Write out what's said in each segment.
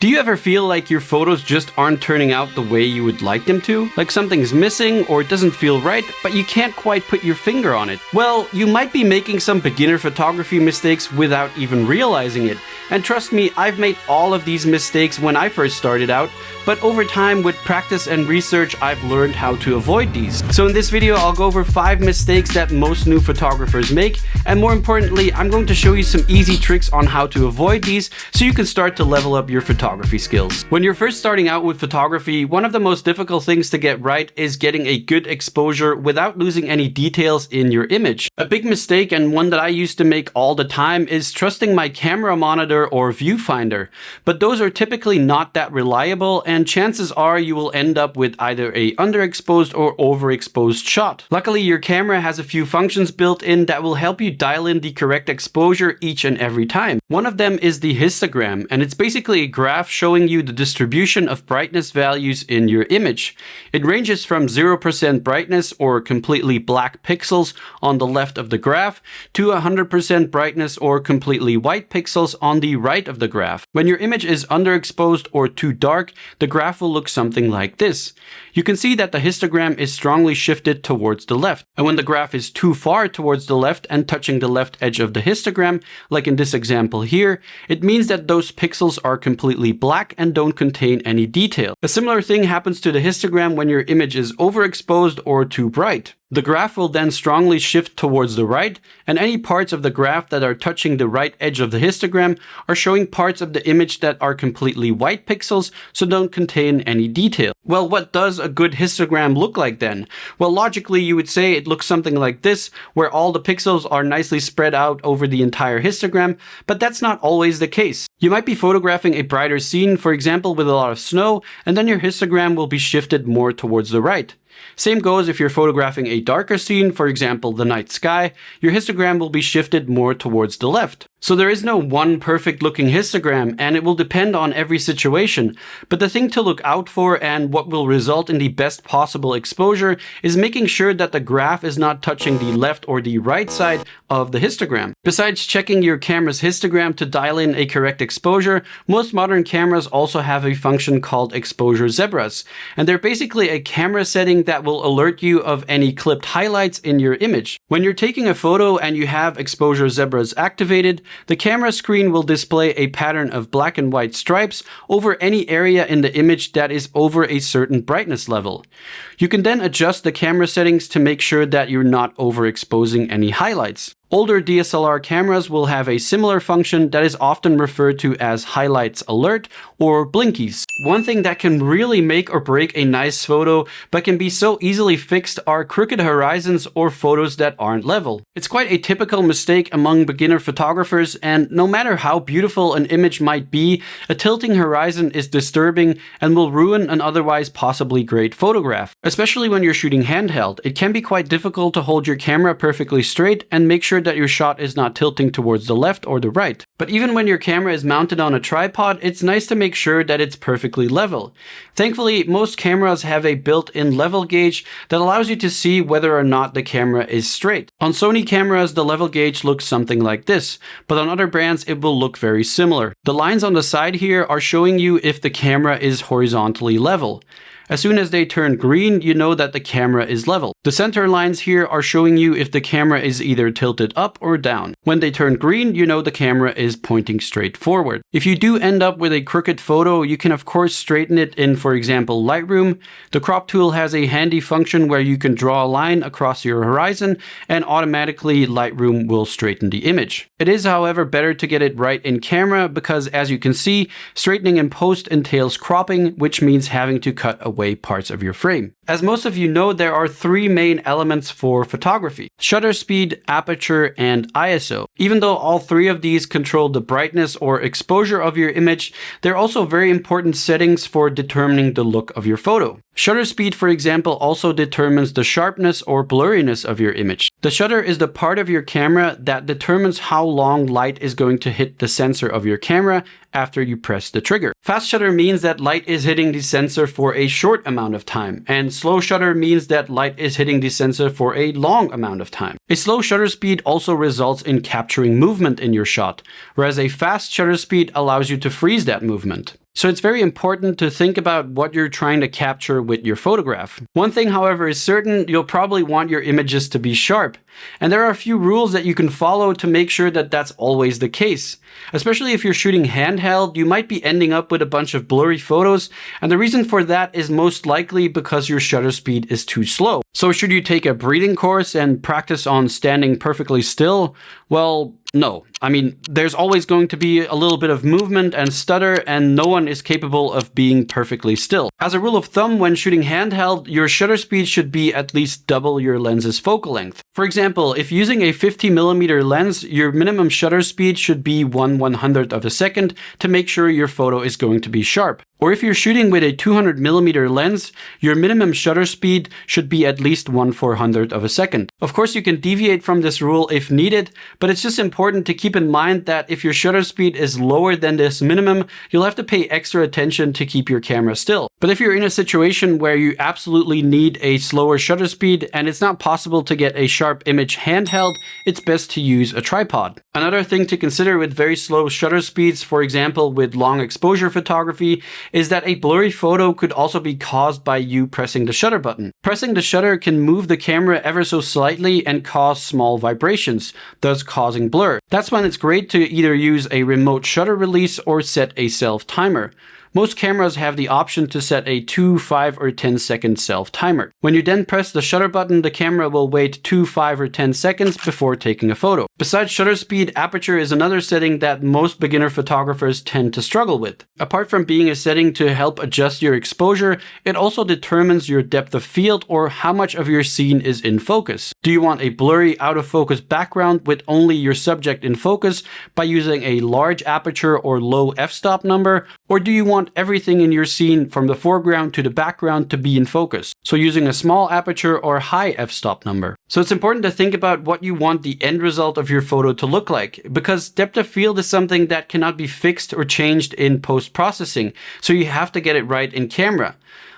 Do you ever feel like your photos just aren't turning out the way you would like them to? Like something's missing or it doesn't feel right, but you can't quite put your finger on it? Well, you might be making some beginner photography mistakes without even realizing it. And trust me, I've made all of these mistakes when I first started out, but over time with practice and research, I've learned how to avoid these. So in this video, I'll go over 5 mistakes that most new photographers make, and more importantly, I'm going to show you some easy tricks on how to avoid these so you can start to level up your photography skills. When you're first starting out with photography, one of the most difficult things to get right is getting a good exposure without losing any details in your image. A big mistake, and one that I used to make all the time, is trusting my camera monitor or viewfinder. But those are typically not that reliable, and chances are you will end up with either a underexposed or overexposed shot. Luckily, your camera has a few functions built in that will help you dial in the correct exposure each and every time. One of them is the histogram, and it's basically a graph showing you the distribution of brightness values in your image. It ranges from 0% brightness or completely black pixels on the left of the graph to 100% brightness or completely white pixels on the right of the graph. When your image is underexposed or too dark, the graph will look something like this. You can see that the histogram is strongly shifted towards the left. And when the graph is too far towards the left and touching the left edge of the histogram, like in this example here, it means that those pixels are completely black and don't contain any detail. A similar thing happens to the histogram when your image is overexposed or too bright. The graph will then strongly shift towards the right, and any parts of the graph that are touching the right edge of the histogram are showing parts of the image that are completely white pixels, so don't contain any detail. Well, what does a good histogram look like then? Well, logically you would say it looks something like this, where all the pixels are nicely spread out over the entire histogram, but that's not always the case. You might be photographing a brighter scene, for example with a lot of snow, and then your histogram will be shifted more towards the right. Same goes if you're photographing a darker scene, for example the night sky, your histogram will be shifted more towards the left. So there is no one perfect looking histogram, and it will depend on every situation. But the thing to look out for, and what will result in the best possible exposure, is making sure that the graph is not touching the left or the right side of the histogram. Besides checking your camera's histogram to dial in a correct exposure, most modern cameras also have a function called exposure zebras. And they're basically a camera setting that will alert you of any clipped highlights in your image. When you're taking a photo and you have exposure zebras activated, the camera screen will display a pattern of black and white stripes over any area in the image that is over a certain brightness level. You can then adjust the camera settings to make sure that you're not overexposing any highlights. Older DSLR cameras will have a similar function that is often referred to as highlights alert or blinkies. One thing that can really make or break a nice photo but can be so easily fixed are crooked horizons or photos that aren't level. It's quite a typical mistake among beginner photographers, and no matter how beautiful an image might be, a tilting horizon is disturbing and will ruin an otherwise possibly great photograph. Especially when you're shooting handheld, it can be quite difficult to hold your camera perfectly straight and make sure that your shot is not tilting towards the left or the right. But even when your camera is mounted on a tripod, it's nice to make sure that it's perfectly level. Thankfully, most cameras have a built-in level gauge that allows you to see whether or not the camera is straight. On Sony cameras, the level gauge looks something like this, but on other brands it will look very similar. The lines on the side here are showing you if the camera is horizontally level. As soon as they turn green, you know that the camera is level. The center lines here are showing you if the camera is either tilted up or down. When they turn green, you know the camera is pointing straight forward. If you do end up with a crooked photo, you can of course straighten it in, for example, Lightroom. The crop tool has a handy function where you can draw a line across your horizon and automatically Lightroom will straighten the image. It is, however, better to get it right in camera because, as you can see, straightening in post entails cropping, which means having to cut away parts of your frame. As most of you know, there are 3 main elements for photography: shutter speed, aperture, and ISO. Even though all 3 of these control the brightness or exposure of your image, they're also very important settings for determining the look of your photo. Shutter speed, for example, also determines the sharpness or blurriness of your image. The shutter is the part of your camera that determines how long light is going to hit the sensor of your camera after you press the trigger. Fast shutter means that light is hitting the sensor for a short amount of time, and slow shutter means that light is hitting the sensor for a long amount of time. A slow shutter speed also results in capturing movement in your shot, whereas a fast shutter speed allows you to freeze that movement. So it's very important to think about what you're trying to capture with your photograph. One thing, however, is certain: you'll probably want your images to be sharp. And there are a few rules that you can follow to make sure that that's always the case. Especially if you're shooting handheld, you might be ending up with a bunch of blurry photos, and the reason for that is most likely because your shutter speed is too slow. So should you take a breathing course and practice on standing perfectly still? Well, no. I mean, there's always going to be a little bit of movement and stutter, and no one is capable of being perfectly still. As a rule of thumb, when shooting handheld, your shutter speed should be at least double your lens's focal length. For example, if using a 50mm lens, your minimum shutter speed should be 1/100th of a second to make sure your photo is going to be sharp. Or if you're shooting with a 200mm lens, your minimum shutter speed should be at least 1/400th of a second. Of course, you can deviate from this rule if needed, but it's just important to keep in mind that if your shutter speed is lower than this minimum, you'll have to pay extra attention to keep your camera still. But if you're in a situation where you absolutely need a slower shutter speed and it's not possible to get a sharp image handheld, it's best to use a tripod. Another thing to consider with very slow shutter speeds, for example with long exposure photography, is that a blurry photo could also be caused by you pressing the shutter button. Pressing the shutter can move the camera ever so slightly and cause small vibrations, thus causing blur. That's when it's great to either use a remote shutter release or set a self timer. Most cameras have the option to set a 2, 5, or 10-second self-timer. When you then press the shutter button, the camera will wait 2, 5, or 10 seconds before taking a photo. Besides shutter speed, aperture is another setting that most beginner photographers tend to struggle with. Apart from being a setting to help adjust your exposure, it also determines your depth of field or how much of your scene is in focus. Do you want a blurry, out-of-focus background with only your subject in focus by using a large aperture or low f-stop number, or do you want everything in your scene from the foreground to the background to be in focus, so using a small aperture or high f-stop number? So it's important to think about what you want the end result of your photo to look like, because depth of field is something that cannot be fixed or changed in post-processing, so you have to get it right in camera.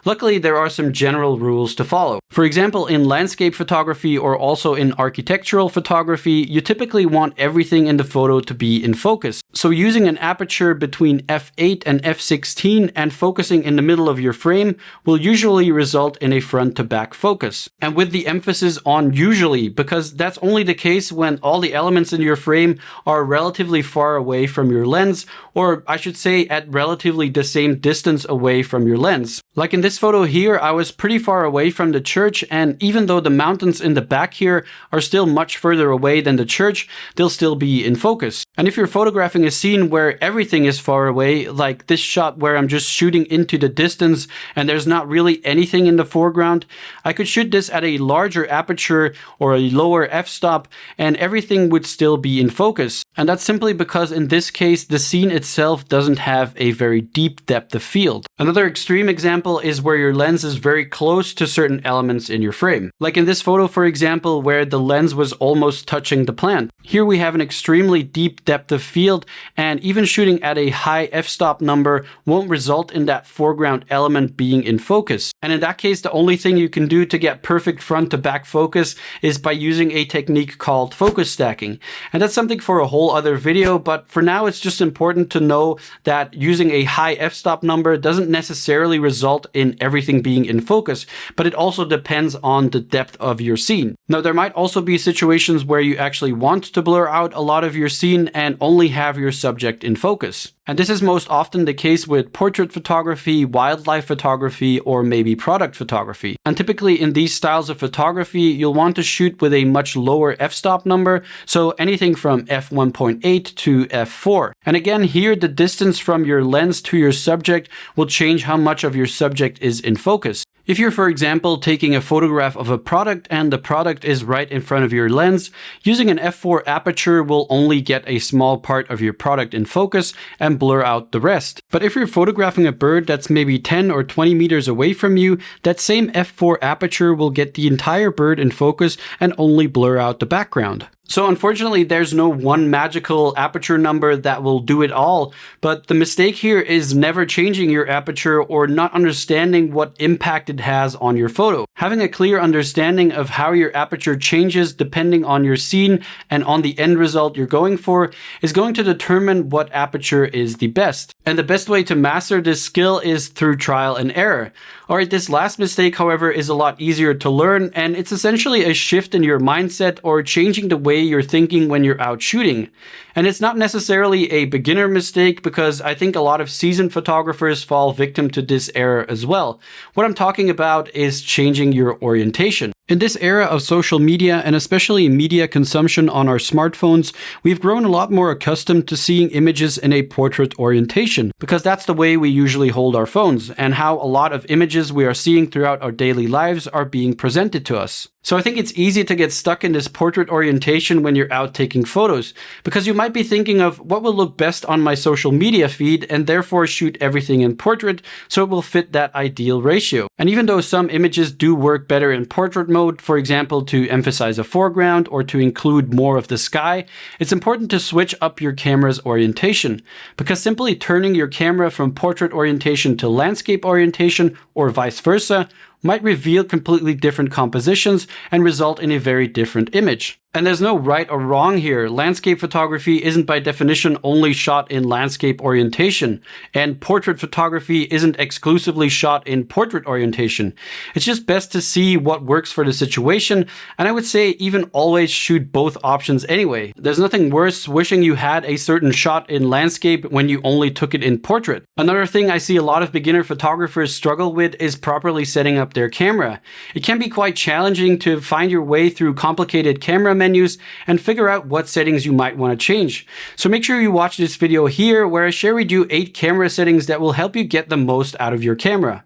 Luckily, there are some general rules to follow. For example, in landscape photography or also in architectural photography, you typically want everything in the photo to be in focus. So using an aperture between f8 and f16 and focusing in the middle of your frame will usually result in a front to back focus. And with the emphasis on usually, because that's only the case when all the elements in your frame are relatively far away from your lens, or I should say at relatively the same distance away from your lens. Like in this photo here, I was pretty far away from the church, and even though the mountains in the back here are still much further away than the church, they'll still be in focus. And if you're photographing a scene where everything is far away, like this shot where I'm just shooting into the distance and there's not really anything in the foreground, I could shoot this at a larger aperture or a lower f-stop and everything would still be in focus. And that's simply because in this case, the scene itself doesn't have a very deep depth of field. Another extreme example is where your lens is very close to certain elements in your frame. Like in this photo, for example, where the lens was almost touching the plant. Here we have an extremely deep depth of field, and even shooting at a high f-stop number won't result in that foreground element being in focus. And in that case, the only thing you can do to get perfect front to back focus is by using a technique called focus stacking. And that's something for a whole other video, but for now it's just important to know that using a high f-stop number doesn't necessarily result in everything being in focus, but it also depends on the depth of your scene. Now, there might also be situations where you actually want to blur out a lot of your scene and only have your subject in focus. And this is most often the case with portrait photography, wildlife photography, or maybe product photography. And typically in these styles of photography, you'll want to shoot with a much lower f-stop number, so anything from f1.8 to f4. And again, here the distance from your lens to your subject will change how much of your subject is in focus. If you're, for example, taking a photograph of a product and the product is right in front of your lens, using an f4 aperture will only get a small part of your product in focus and blur out the rest. But if you're photographing a bird that's maybe 10 or 20 meters away from you, that same f4 aperture will get the entire bird in focus and only blur out the background. So unfortunately, there's no one magical aperture number that will do it all, but the mistake here is never changing your aperture or not understanding what impact it has on your photo. Having a clear understanding of how your aperture changes depending on your scene and on the end result you're going for is going to determine what aperture is the best. And the best way to master this skill is through trial and error. Alright, this last mistake, however, is a lot easier to learn, and it's essentially a shift in your mindset or changing the way you're thinking when you're out shooting. And it's not necessarily a beginner mistake, because I think a lot of seasoned photographers fall victim to this error as well. What I'm talking about is changing your orientation. In this era of social media, and especially media consumption on our smartphones, we've grown a lot more accustomed to seeing images in a portrait orientation, because that's the way we usually hold our phones, and how a lot of images we are seeing throughout our daily lives are being presented to us. So I think it's easy to get stuck in this portrait orientation when you're out taking photos, because you might be thinking of what will look best on my social media feed, and therefore shoot everything in portrait so it will fit that ideal ratio. And even though some images do work better in portrait mode, for example to emphasize a foreground or to include more of the sky, it's important to switch up your camera's orientation, because simply turning your camera from portrait orientation to landscape orientation, or vice versa, might reveal completely different compositions and result in a very different image. And there's no right or wrong here. Landscape photography isn't by definition only shot in landscape orientation, and portrait photography isn't exclusively shot in portrait orientation. It's just best to see what works for the situation, and I would say even always shoot both options anyway. There's nothing worse wishing you had a certain shot in landscape when you only took it in portrait. Another thing I see a lot of beginner photographers struggle with is properly setting up their camera. It can be quite challenging to find your way through complicated camera menus and figure out what settings you might want to change. So make sure you watch this video here, where I share with you 8 camera settings that will help you get the most out of your camera.